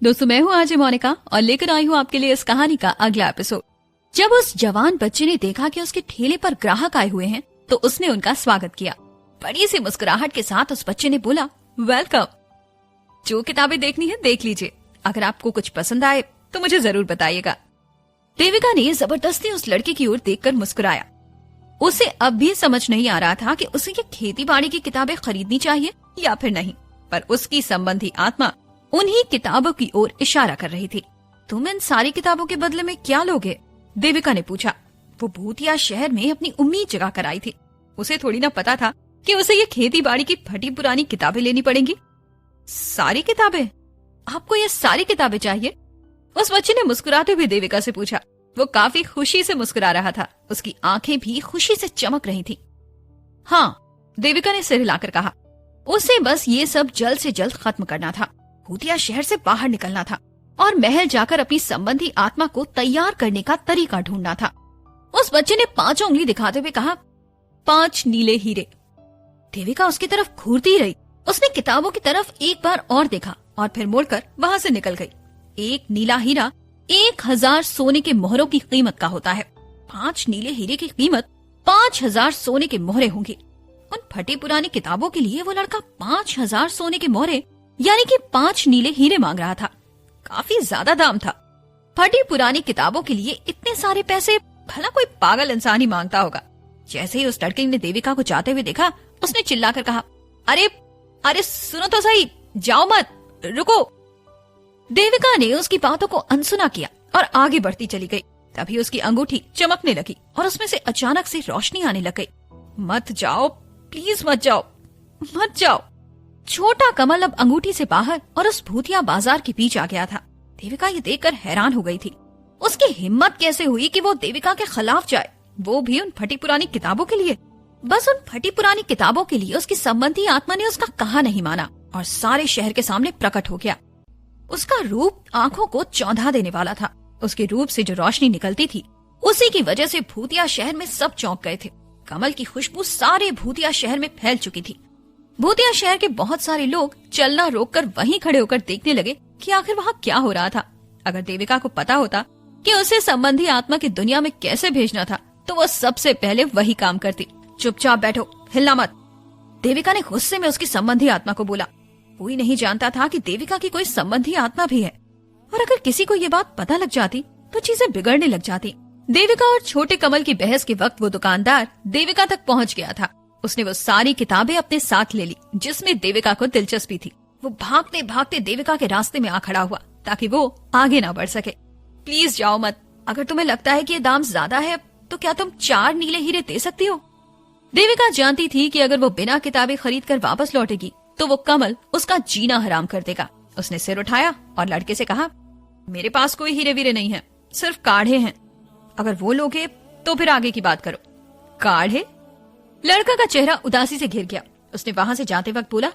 दोस्तों, मैं हूँ आज मोनिका और लेकर आई हूँ आपके लिए इस कहानी का अगला एपिसोड। जब उस जवान बच्चे ने देखा कि उसके ठेले पर ग्राहक आए हुए हैं तो उसने उनका स्वागत किया। बड़ी सी मुस्कुराहट के साथ उस बच्चे ने बोला, वेलकम। जो किताबें देखनी है देख लीजिए, अगर आपको कुछ पसंद आए तो मुझे जरूर बताइएगा। देविका ने जबरदस्ती उस लड़के की ओर देखकर मुस्कुराया। उसे अब भी समझ नहीं आ रहा था कि उसे ये खेती बाड़ी की किताबें खरीदनी चाहिए या फिर नहीं, पर उसकी संबंधी आत्मा उन्हीं किताबों की ओर इशारा कर रही थी। तुम इन सारी किताबों के बदले में क्या लोगे? देविका ने पूछा। वो भूतिया शहर में अपनी उम्मीद जगा कर आई थी। उसे थोड़ी ना पता था कि उसे ये खेती बाड़ी की फटी पुरानी किताबें लेनी पड़ेंगी। सारी किताबें? आपको ये सारी किताबें चाहिए? उस बच्चे ने मुस्कुराते हुए देविका से पूछा। वो काफी खुशी से मुस्कुरा रहा था, उसकी आंखें भी खुशी से चमक रही थी। हाँ, देविका ने सिर हिलाकर कहा। उसे बस ये सब जल्द से जल्द खत्म करना था। भूतिया शहर से बाहर निकलना था और महल जाकर अपनी संबंधी आत्मा को तैयार करने का तरीका ढूंढना था। उस बच्चे ने 5 उंगली दिखाते हुए कहा, 5 नीले हीरे। देविका उसकी तरफ घूरती रही। उसने किताबों की तरफ एक बार और देखा और फिर मुड़कर वहां से निकल गई। एक नीला हीरा 1000 सोने के मोहरों की कीमत का होता है। 5 नीले हीरे की कीमत 5000 सोने के मोहरे होंगी। उन फटी पुरानी किताबों के लिए वो लड़का 5000 सोने के मोहरे यानी कि 5 नीले हीरे मांग रहा था। काफी ज्यादा दाम था। फटी पुरानी किताबों के लिए इतने सारे पैसे भला कोई पागल इंसान ही मांगता होगा। जैसे ही उस लड़के ने देविका को जाते हुए देखा, उसने चिल्लाकर कहा, अरे अरे सुनो तो सही, जाओ मत, रुको। देविका ने उसकी बातों को अनसुना किया और आगे बढ़ती चली गई। तभी उसकी अंगूठी चमकने लगी और उसमें से अचानक से रोशनी आने लग गई। मत जाओ, प्लीज मत जाओ, मत जाओ। छोटा कमल अब अंगूठी से बाहर और उस भूतिया बाजार के बीच आ गया था। देविका ये देखकर हैरान हो गई थी। उसकी हिम्मत कैसे हुई कि वो देविका के खिलाफ जाए, वो भी उन फटी पुरानी किताबों के लिए। बस उन फटी पुरानी किताबों के लिए उसकी संबंधी आत्मा ने उसका कहा नहीं माना और सारे शहर के सामने प्रकट हो गया। उसका रूप आंखों को चौंधा देने वाला था। उसके रूप से जो रोशनी निकलती थी, उसी की वजह से भूतिया शहर में सब चौंक गए थे। कमल की खुशबू सारे भूतिया शहर में फैल चुकी थी। भूतिया शहर के बहुत सारे लोग चलना रोककर वहीं खड़े होकर देखने लगे कि आखिर वहाँ क्या हो रहा था। अगर देविका को पता होता कि उसे संबंधी आत्मा की दुनिया में कैसे भेजना था, तो वो सबसे पहले वही काम करती। चुपचाप बैठो, हिलना मत। देविका ने गुस्से में उसकी संबंधी आत्मा को बोला। कोई नहीं जानता था कि देविका की कोई संबंधी आत्मा भी है, और अगर किसी को ये बात पता लग जाती तो चीजें बिगड़ने लग जाती। देविका और छोटे कमल की बहस के वक्त वो दुकानदार देविका तक पहुंच गया था। उसने वो सारी किताबें अपने साथ ले ली जिसमें देविका को दिलचस्पी थी। वो भागते भागते देविका के रास्ते में आ खड़ा हुआ ताकि वो आगे ना बढ़ सके। प्लीज जाओ मत। अगर तुम्हें लगता है कि ये दाम ज्यादा है तो क्या तुम 4 नीले हीरे दे सकती हो? देविका जानती थी कि अगर वो बिना किताबें खरीद कर वापस लौटेगी तो वो कमल उसका जीना हराम कर देगा। उसने सिर उठाया और लड़के से कहा, मेरे पास कोई हीरे वीरे नहीं है, सिर्फ काढ़े हैं। अगर वो लोगे तो फिर आगे की बात करो। काढ़े? लड़का का चेहरा उदासी से घिर गया। उसने वहां से जाते वक्त बोला,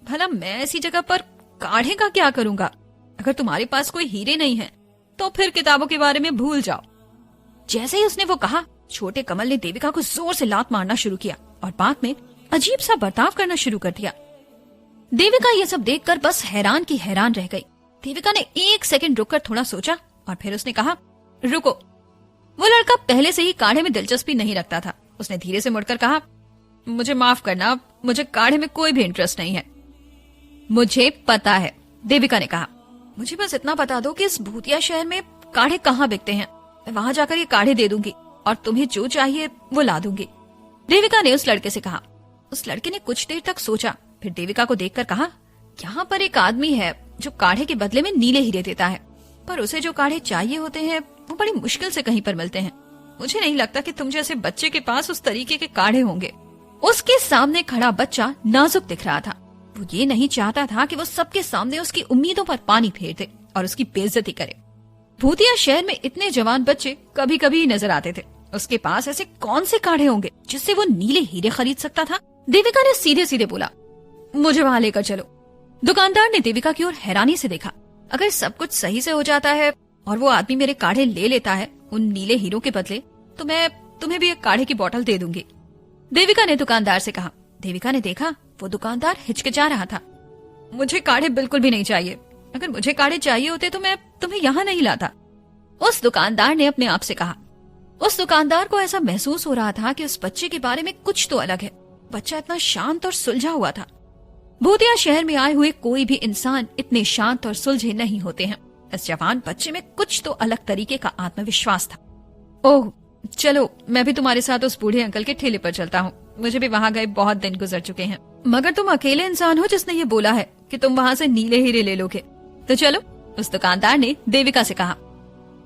भला मैं ऐसी जगह पर काढ़े का क्या करूंगा? अगर तुम्हारे पास कोई हीरे नहीं है तो फिर किताबों के बारे में भूल जाओ। जैसे ही उसने वो कहा, छोटे कमल ने देविका को जोर से लात मारना शुरू किया और बाद में अजीब सा बर्ताव करना शुरू कर दिया। देविका ये सब देखकर बस हैरान की हैरान रह गई। देविका ने 1 सेकंड रुककर थोड़ा सोचा और फिर उसने कहा, रुको। वो लड़का पहले से ही काढ़े में दिलचस्पी नहीं रखता था। उसने धीरे से मुड़कर कहा, मुझे माफ करना, मुझे काढ़े में कोई भी इंटरेस्ट नहीं है। मुझे पता है, देविका ने कहा। मुझे बस इतना बता दो कि इस भूतिया शहर में काढ़े कहाँ बिकते हैं। मैं वहां जाकर ये काढ़े दे दूंगी और तुम्हें जो चाहिए वो ला दूंगी, देविका ने उस लड़के से कहा। उस लड़के ने कुछ देर तक सोचा, फिर देविका को देखकर कहा, यहाँ पर एक आदमी है जो काढ़े के बदले में नीले हीरे देता है, पर उसे जो काढ़े चाहिए होते हैं वो बड़ी मुश्किल से कहीं पर मिलते हैं। मुझे नहीं लगता कि तुम जैसे बच्चे के पास उस तरीके के काढ़े होंगे। उसके सामने खड़ा बच्चा नाजुक दिख रहा था। वो ये नहीं चाहता था कि वो सबके सामने उसकी उम्मीदों पर पानी फेर दे और उसकी बेइज्जती करे। भूतिया शहर में इतने जवान बच्चे कभी कभी ही नजर आते थे। उसके पास ऐसे कौन से काढ़े होंगे जिससे वो नीले हीरे खरीद सकता था? देविका ने सीधे सीधे बोला, मुझे वहाँ लेकर चलो। दुकानदार ने देविका की ओर हैरानी से देखा। अगर सब कुछ सही से हो जाता है और वो आदमी मेरे काढ़े ले लेता है उन नीले हीरों के बदले, तो मैं तुम्हें भी एक काढ़े की बोतल दे दूंगी, देविका ने दुकानदार से कहा। देविका ने देखा वो दुकानदार हिचकिचा रहा था। मुझे काढ़े बिल्कुल भी नहीं चाहिए, अगर मुझे काढ़े चाहिए होते तो मैं तुम्हें यहाँ नहीं लाता, उस दुकानदार ने अपने आप से कहा। उस दुकानदार को ऐसा महसूस हो रहा था कि उस बच्चे के बारे में कुछ तो अलग है। बच्चा इतना शांत और सुलझा हुआ था। भूतिया शहर में आए हुए कोई भी इंसान इतने शांत और सुलझे नहीं होते हैं। इस जवान बच्चे में कुछ तो अलग तरीके का आत्मविश्वास था। ओह चलो, मैं भी तुम्हारे साथ उस बूढ़े अंकल के ठेले पर चलता हूँ। मुझे भी वहाँ गए बहुत दिन गुजर चुके हैं। मगर तुम अकेले इंसान हो जिसने ये बोला है कि तुम वहाँ से नीले हीरे ले लोगे। तो चलो, उस दुकानदार ने देविका से कहा।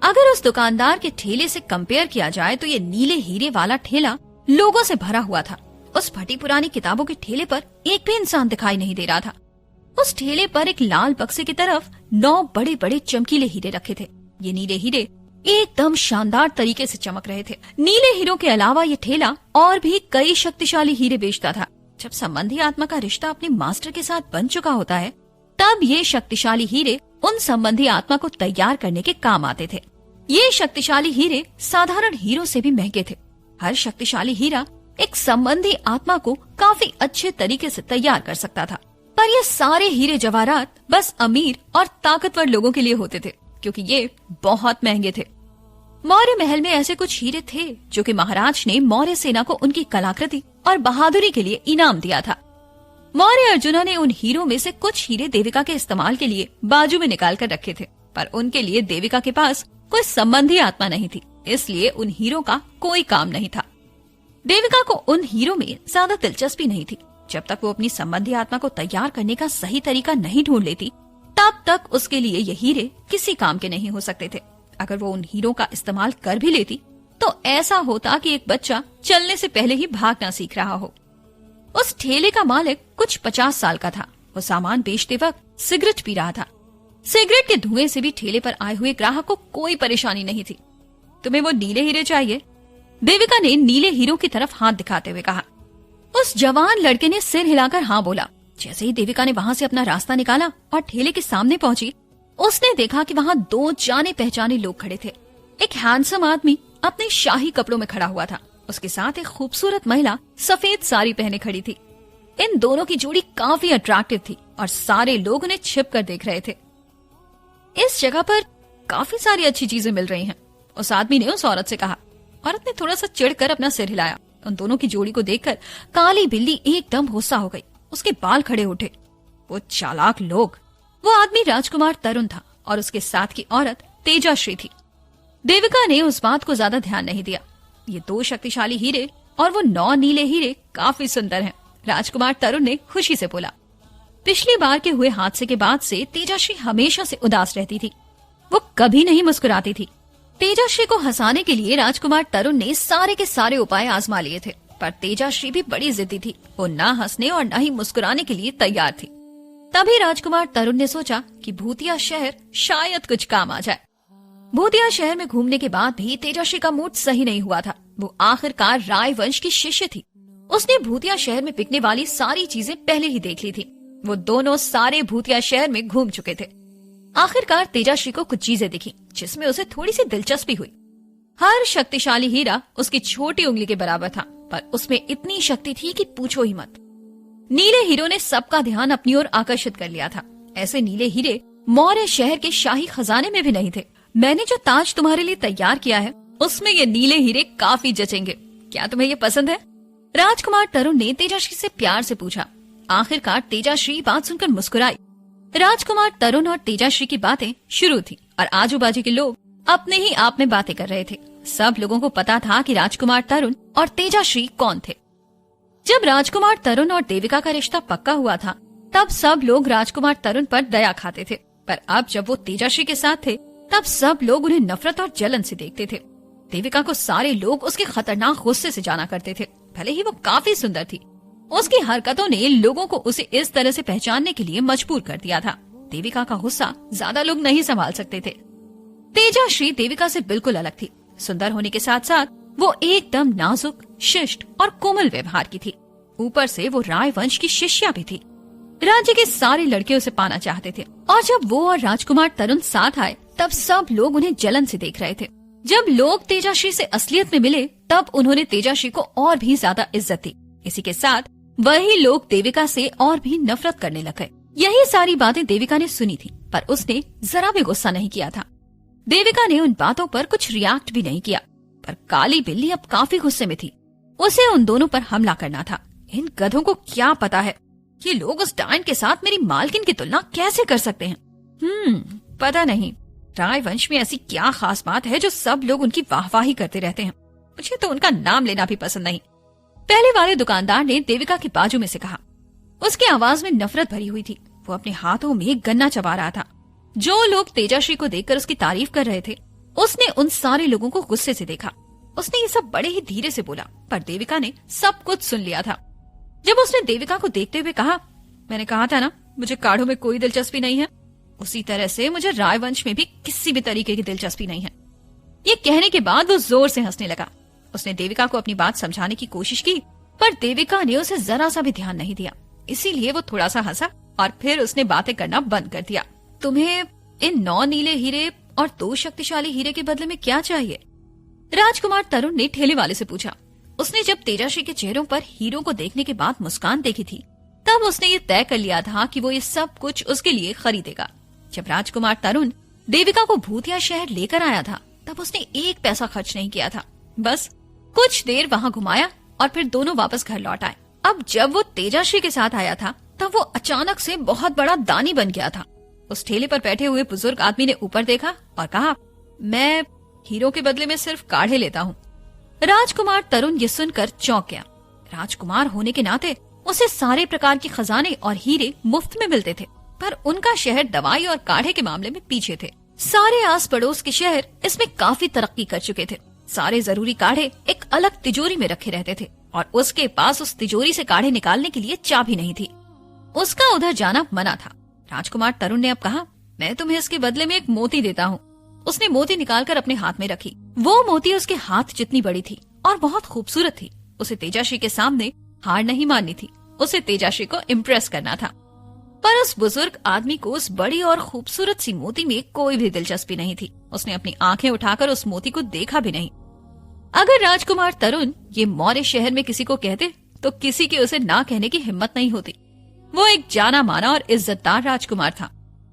अगर उस दुकानदार के ठेले से कंपेयर किया जाए तो ये नीले हीरे वाला ठेला लोगों से भरा हुआ था। उस फटी पुरानी किताबों के ठेले पर एक भी इंसान दिखाई नहीं दे रहा था। उस ठेले पर एक लाल बक्से की तरफ 9 बड़े बड़े चमकीले हीरे रखे थे। ये नीले हीरे एकदम शानदार तरीके से चमक रहे थे। नीले हीरों के अलावा ये ठेला और भी कई शक्तिशाली हीरे बेचता था। जब संबंधी आत्मा का रिश्ता अपने मास्टर के साथ बन चुका होता है, तब ये शक्तिशाली हीरे उन संबंधी आत्मा को तैयार करने के काम आते थे। ये शक्तिशाली हीरे साधारण हीरों से भी महंगे थे। हर शक्तिशाली हीरा एक संबंधी आत्मा को काफी अच्छे तरीके से तैयार कर सकता था। पर ये सारे हीरे जवाहरात बस अमीर और ताकतवर लोगों के लिए होते थे, क्योंकि ये बहुत महंगे थे। मौर्य महल में ऐसे कुछ हीरे थे जो कि महाराज ने मौर्य सेना को उनकी कलाकृति और बहादुरी के लिए इनाम दिया था। मौर्य अर्जुना ने उन हीरों में से कुछ हीरे देविका के इस्तेमाल के लिए बाजू में निकाल कर रखे थे, पर उनके लिए देविका के पास कोई संबंधी आत्मा नहीं थी, इसलिए उन हीरों का कोई काम नहीं था। देविका को उन हीरों में ज्यादा दिलचस्पी नहीं थी। जब तक वो अपनी संबंधी आत्मा को तैयार करने का सही तरीका नहीं ढूंढ लेती, तब तक उसके लिए ये हीरे किसी काम के नहीं हो सकते थे। अगर वो उन हीरों का इस्तेमाल कर भी लेती तो ऐसा होता कि एक बच्चा चलने से पहले ही भागना सीख रहा हो। उस ठेले का मालिक कुछ 50 साल का था। वो सामान बेचते वक्त सिगरेट पी रहा था। सिगरेट के धुएं से भी ठेले पर आए हुए ग्राहक को कोई परेशानी नहीं थी। तुम्हें वो नीले हीरे चाहिए? देविका ने नीले हीरों की तरफ हाथ दिखाते हुए कहा। उस जवान लड़के ने सिर हिलाकर हाँ बोला। जैसे ही देविका ने वहाँ से अपना रास्ता निकाला और ठेले के सामने पहुंची, उसने देखा कि वहाँ 2 जाने पहचाने लोग खड़े थे। एक हैंडसम आदमी अपने शाही कपड़ों में खड़ा हुआ था। उसके साथ एक खूबसूरत महिला सफेद साड़ी पहने खड़ी थी। इन दोनों की जोड़ी काफी अट्रैक्टिव थी और सारे लोग उन्हें छिप कर देख रहे थे। इस जगह पर काफी सारी अच्छी चीजें मिल रही हैं, उस आदमी ने उस औरत से कहा। औरत ने थोड़ा सा चिढ़कर अपना सिर हिलाया। उन दोनों की जोड़ी को देखकर काली बिल्ली एकदम गुस्सा हो गई। उसके बाल खड़े उठे। वो चालाक लोग। वो आदमी राजकुमार तरुण था और उसके साथ की औरत तेजाश्री थी। देविका ने उस बात को ज्यादा ध्यान नहीं दिया। ये 2 शक्तिशाली हीरे और वो 9 नीले हीरे काफी सुंदर हैं। राजकुमार तरुण ने खुशी से बोला। पिछली बार के हुए हादसे के बाद से तेजाश्री हमेशा से उदास रहती थी। वो कभी नहीं मुस्कुराती थी। तेजाश्री को हंसाने के लिए राजकुमार तरुण ने सारे के सारे उपाय आजमा लिए थे, पर तेजाश्री भी बड़ी जिद्दी थी। वो ना हंसने और ना ही मुस्कुराने के लिए तैयार थी। तभी राजकुमार तरुण ने सोचा कि भूतिया शहर शायद कुछ काम आ जाए। भूतिया शहर में घूमने के बाद भी तेजाश्री का मूड सही नहीं हुआ था। वो आखिरकार राय वंश की शिष्य थी। उसने भूतिया शहर में बिकने वाली सारी चीजें पहले ही देख ली थी। वो दोनों सारे भूतिया शहर में घूम चुके थे। आखिरकार तेजाश्री को कुछ चीजें दिखी जिसमें उसे थोड़ी सी दिलचस्पी हुई। हर शक्तिशाली हीरा उसकी छोटी उंगली के बराबर था, पर उसमें इतनी शक्ति थी कि पूछो ही मत। नीले हीरों ने सबका ध्यान अपनी ओर आकर्षित कर लिया था। ऐसे नीले हीरे मौर्य शहर के शाही खजाने में भी नहीं थे। मैंने जो ताज तुम्हारे लिए तैयार किया है, उसमें ये नीले हीरे काफी जचेंगे। क्या तुम्हें ये पसंद है? राजकुमार तरुण ने तेजाश्री से प्यार से पूछा। आखिरकार तेजाश्री बात सुनकर मुस्कुराई। राजकुमार तरुण और तेजाश्री की बातें शुरू थी और आजू बाजू के लोग अपने ही आप में बातें कर रहे थे। सब लोगों को पता था कि राजकुमार तरुण और तेजाश्री कौन थे। जब राजकुमार तरुण और देविका का रिश्ता पक्का हुआ था, तब सब लोग राजकुमार तरुण पर दया खाते थे, पर अब जब वो तेजाश्री के साथ थे, तब सब लोग उन्हें नफरत और जलन से देखते थे। देविका को सारे लोग उसके खतरनाक गुस्से से जाना करते थे। भले ही वो काफी सुंदर थी, उसकी हरकतों ने लोगों को उसे इस तरह से पहचानने के लिए मजबूर कर दिया था। देविका का गुस्सा ज्यादा लोग नहीं संभाल सकते थे। तेजाश्री देविका से बिल्कुल अलग थी। सुंदर होने के साथ साथ वो एकदम नाजुक, शिष्ट और कोमल व्यवहार की थी। ऊपर से वो राय वंश की शिष्या भी थी। राज्य के सारे लड़के उसे पाना चाहते थे और जब वो और राजकुमार तरुण साथ आए, तब सब लोग उन्हें जलन से देख रहे थे। जब लोग तेजाश्री से असलियत में मिले, तब उन्होंने तेजाश्री को और भी ज्यादा इज्जत दी। इसी के साथ वही लोग देविका से और भी नफरत करने लगे। यही सारी बातें देविका ने सुनी थी, पर उसने जरा भी गुस्सा नहीं किया था। देविका ने उन बातों पर कुछ रिएक्ट भी नहीं किया, पर काली बिल्ली अब काफी गुस्से में थी। उसे उन दोनों पर हमला करना था। इन गधों को क्या पता है, ये लोग उस डायन के साथ मेरी मालकिन की तुलना कैसे कर सकते हैं। पता नहीं रायवंश में ऐसी क्या खास बात है जो सब लोग उनकी वाहवाही करते रहते हैं। मुझे तो उनका नाम लेना भी पसंद नहीं। पहले वाले दुकानदार ने देविका के बाजू में से कहा। उसकी आवाज में नफरत भरी हुई थी। वो अपने हाथों में गन्ना चबा रहा था। जो लोग तेजाश्री को देखकर उसकी तारीफ कर रहे थे, उसने उन सारे लोगों को गुस्से से देखा। उसने ये सब बड़े ही धीरे से बोला, पर देविका ने सब कुछ सुन लिया था। जब उसने देविका को देखते हुए कहा, मैंने कहा था ना मुझे काढ़ों में कोई दिलचस्पी नहीं है, उसी तरह से मुझे रायवंश में भी किसी भी तरीके की दिलचस्पी नहीं है। ये कहने के बाद वो जोर से हंसने लगा। उसने देविका को अपनी बात समझाने की कोशिश की, पर देविका ने उसे जरा सा भी ध्यान नहीं दिया। इसीलिए वो थोड़ा सा हंसा और फिर उसने बातें करना बंद कर दिया। तुम्हें इन 9 नीले हीरे और 2 शक्तिशाली हीरे के बदले में क्या चाहिए? राजकुमार तरुण ने ठेले वाले से पूछा। उसने जब तेजाश्री के चेहरों पर हीरों को देखने के बाद मुस्कान देखी थी, तब उसने ये तय कर लिया था कि वो ये सब कुछ उसके लिए खरीदेगा। जब राजकुमार तरुण देविका को भूतिया शहर लेकर आया था, तब उसने 1 पैसा खर्च नहीं किया था। बस कुछ देर वहाँ घुमाया और फिर दोनों वापस घर लौट आए। अब जब वो तेजाश्री के साथ आया था, तब वो अचानक से बहुत बड़ा दानी बन गया था। उस ठेले पर बैठे हुए बुजुर्ग आदमी ने ऊपर देखा और कहा, मैं हीरो के बदले में सिर्फ काढ़े लेता हूँ। राजकुमार तरुण ये सुनकर चौंक गया। राजकुमार होने के नाते उसे सारे प्रकार के खजाने और हीरे मुफ्त में मिलते थे, पर उनका शहर दवाई और काढ़े के मामले में पीछे थे। सारे आस पड़ोस के शहर इसमें काफी तरक्की कर चुके थे। सारे जरूरी काढ़े एक अलग तिजोरी में रखे रहते थे और उसके पास उस तिजोरी से काढ़े निकालने के लिए चाबी नहीं थी। उसका उधर जाना मना था। राजकुमार तरुण ने अब कहा, मैं तुम्हें इसके बदले में एक मोती देता हूँ। उसने मोती निकालकर अपने हाथ में रखी। वो मोती उसके हाथ जितनी बड़ी थी और बहुत खूबसूरत थी। उसे तेजाश्री के सामने हार नहीं माननी थी। उसे तेजाश्री को इम्प्रेस करना था। पर उस बुजुर्ग आदमी को उस बड़ी और खूबसूरत सी मोती में कोई भी दिलचस्पी नहीं थी। उसने अपनी आंखें उठाकर उस मोती को देखा भी नहीं। अगर राजकुमार तरुण ये मौर्य शहर में किसी को कहते, तो किसी की उसे ना कहने की हिम्मत नहीं होती। वो एक जाना माना और इज्जतदार राजकुमार था।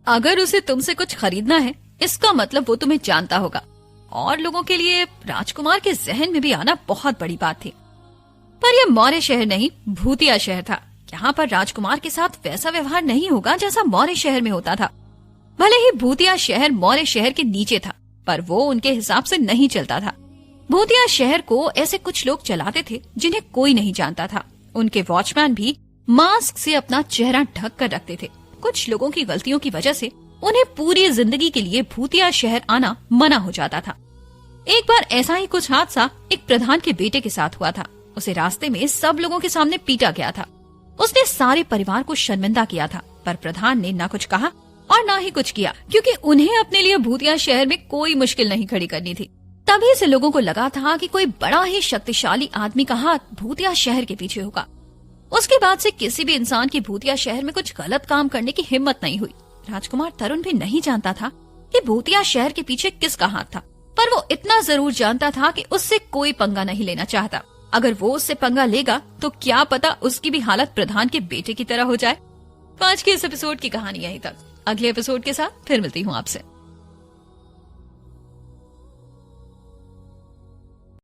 अगर उसे तुमसे कुछ खरीदना है, इसका मतलब वो तुम्हें जानता होगा। और लोगों के लिए राजकुमार के जहन में भी आना बहुत बड़ी बात थी। पर यह मौर्य शहर नहीं, भूतिया शहर था। यहाँ पर राजकुमार के साथ वैसा व्यवहार नहीं होगा जैसा मौर्य शहर में होता था। भले ही भूतिया शहर मौर्य शहर के नीचे था, पर वो उनके हिसाब से नहीं चलता था। भूतिया शहर को ऐसे कुछ लोग चलाते थे जिन्हें कोई नहीं जानता था। उनके वॉचमैन भी मास्क से अपना चेहरा ढक कर रखते थे। कुछ लोगों की गलतियों की वजह से उन्हें पूरी जिंदगी के लिए भूतिया शहर आना मना हो जाता था। एक बार ऐसा ही कुछ हादसा एक प्रधान के बेटे के साथ हुआ था। उसे रास्ते में सब लोगों के सामने पीटा गया था। उसने सारे परिवार को शर्मिंदा किया था, पर प्रधान ने न कुछ कहा और न ही कुछ किया, क्योंकि उन्हें अपने लिए भूतिया शहर में कोई मुश्किल नहीं खड़ी करनी थी। तभी से लोगों को लगा था कि कोई बड़ा ही शक्तिशाली आदमी का हाथ भूतिया शहर के पीछे होगा। उसके बाद से किसी भी इंसान की भूतिया शहर में कुछ गलत काम करने की हिम्मत नहीं हुई। राजकुमार तरुण भी नहीं जानता था कि भूतिया शहर के पीछे किसका हाथ था, पर वो इतना जरूर जानता था कि उससे कोई पंगा नहीं लेना चाहता। अगर वो उससे पंगा लेगा तो क्या पता उसकी भी हालत प्रधान के बेटे की तरह हो जाए। आज के इस एपिसोड की कहानी यहीं तक। अगले एपिसोड के साथ फिर मिलती हूँ आपसे।